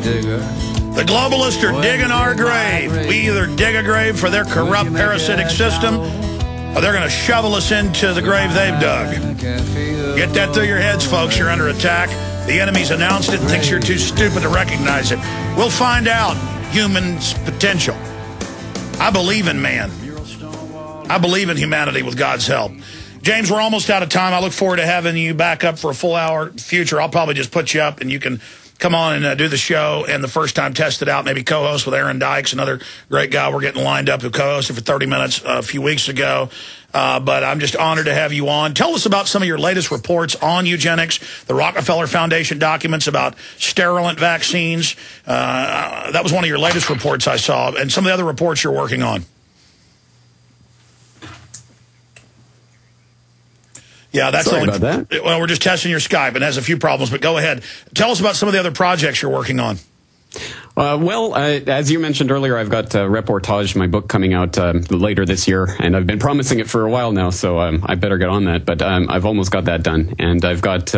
The globalists are digging our grave. We either dig a grave for their corrupt parasitic system, or they're going to shovel us into the grave they've dug. Get that through your heads, folks. You're under attack. The enemy's announced it and thinks you're too stupid to recognize it. We'll find out humans' potential. I believe in man. I believe in humanity with God's help. James, we're almost out of time. I look forward to having you back up for a full hour future. I'll probably just put you up and you can come on and do the show, and the first time test it out, maybe co-host with Aaron Dykes, another great guy we're getting lined up who co-hosted for 30 minutes a few weeks ago. But I'm just honored to have you on. Tell us about some of your latest reports on eugenics, the Rockefeller Foundation documents about sterilant vaccines. That was one of your latest reports I saw, and some of the other reports you're working on. Yeah, that's Sorry about that. Well, we're just testing your Skype and has a few problems, but go ahead. Tell us about some of the other projects you're working on. As you mentioned earlier, I've got Reportage, my book, coming out later this year, and I've been promising it for a while now, so I better get on that. But I've almost got that done, and I've got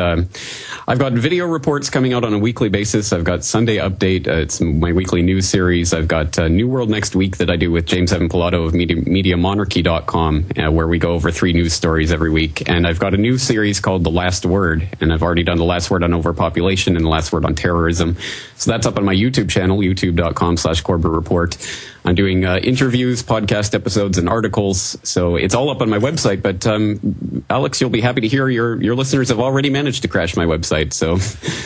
video reports coming out on a weekly basis. I've got Sunday Update. It's my weekly news series. I've got New World Next Week that I do with James Evan Pilato of MediaMonarchy.com, where we go over 3 news stories every week. And I've got a new series called The Last Word, and I've already done The Last Word on Overpopulation and The Last Word on Terrorism. So that's up on my YouTube channel, youtube.com/Corbett Report. I'm doing interviews, podcast episodes, and articles. So it's all up on my website. But Alex, you'll be happy to hear your listeners have already managed to crash my website. So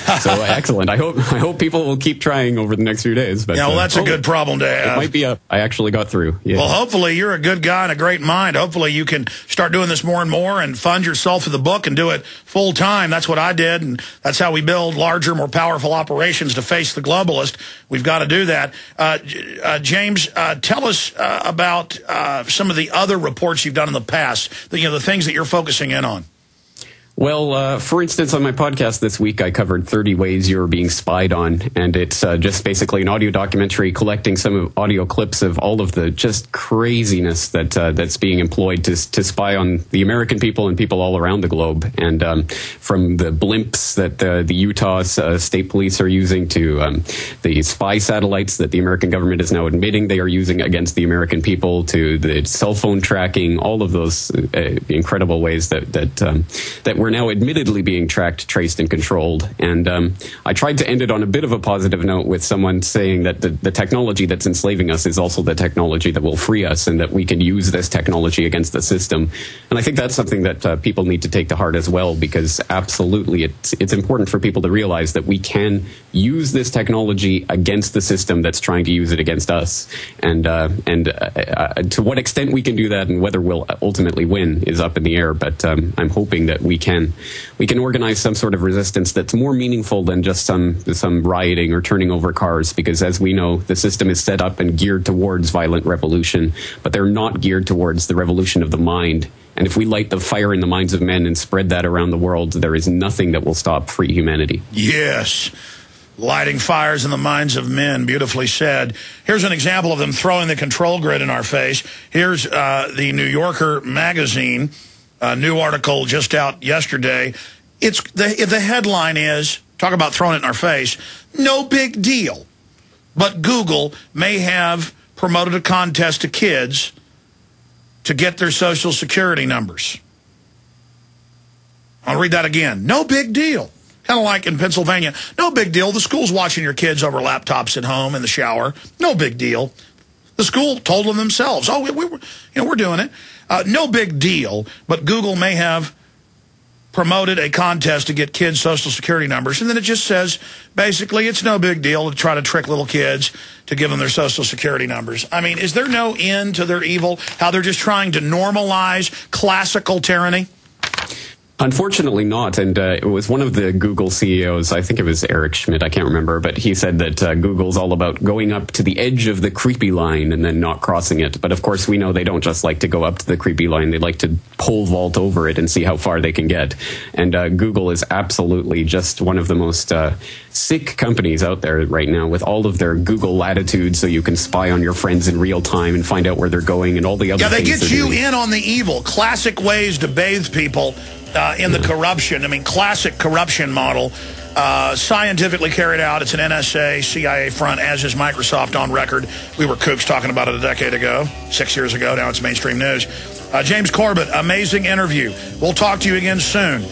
excellent. I hope people will keep trying over the next few days. But, yeah, well, that's a good problem to have. It might be I actually got through. Yeah. Well, hopefully you're a good guy and a great mind. Hopefully you can start doing this more and more and fund yourself with the book and do it full time. That's what I did, and that's how we build larger, more powerful operations to face the globalist. We've got to do that. James, tell us about some of the other reports you've done in the past, the things that you're focusing in on. Well, for instance, on my podcast this week, I covered 30 ways you're being spied on, and it's just basically an audio documentary collecting some audio clips of all of the just craziness that's being employed to spy on the American people and people all around the globe, and from the blimps that the Utah State Police are using to the spy satellites that the American government is now admitting they are using against the American people, to the cell phone tracking, all of those incredible ways that we're now admittedly being tracked, traced, and controlled. And I tried to end it on a bit of a positive note with someone saying that the technology that's enslaving us is also the technology that will free us, and that we can use this technology against the system. And I think that's something that people need to take to heart as well, because absolutely it's important for people to realize that we can use this technology against the system that's trying to use it against us. And to what extent we can do that and whether we'll ultimately win is up in the air. But I'm hoping that we can organize some sort of resistance that's more meaningful than just some rioting or turning over cars, because as we know, the system is set up and geared towards violent revolution, but they're not geared towards the revolution of the mind. And if we light the fire in the minds of men and spread that around the world, there is nothing that will stop free humanity. Yes. Lighting fires in the minds of men. Beautifully said. Here's an example of them throwing the control grid in our face. Here's the New Yorker magazine. A new article just out yesterday. It's the headline is, talk about throwing it in our face, no big deal. But Google may have promoted a contest to kids to get their social security numbers. I'll read that again. No big deal. Kind of like in Pennsylvania. No big deal. The school's watching your kids over laptops at home in the shower. No big deal. The school told them themselves, oh, we're doing it. No big deal, but Google may have promoted a contest to get kids' social security numbers, and then it just says, basically, it's no big deal to try to trick little kids to give them their social security numbers. I mean, is there no end to their evil, how they're just trying to normalize classical tyranny? Unfortunately not, and it was one of the Google CEOs, I think it was Eric Schmidt, I can't remember, but he said that Google's all about going up to the edge of the creepy line and then not crossing it. But of course we know they don't just like to go up to the creepy line, they like to pole vault over it and see how far they can get. And Google is absolutely just one of the most sick companies out there right now, with all of their Google latitude, so you can spy on your friends in real time and find out where they're going and all the other things. Yeah, they get you in on the evil. Classic ways to bathe people in the corruption. I mean, classic corruption model. scientifically carried out. It's an NSA, CIA front, as is Microsoft on record. We were kooks talking about it a decade ago, 6 years ago. Now it's mainstream news. James Corbett, amazing interview. We'll talk to you again soon.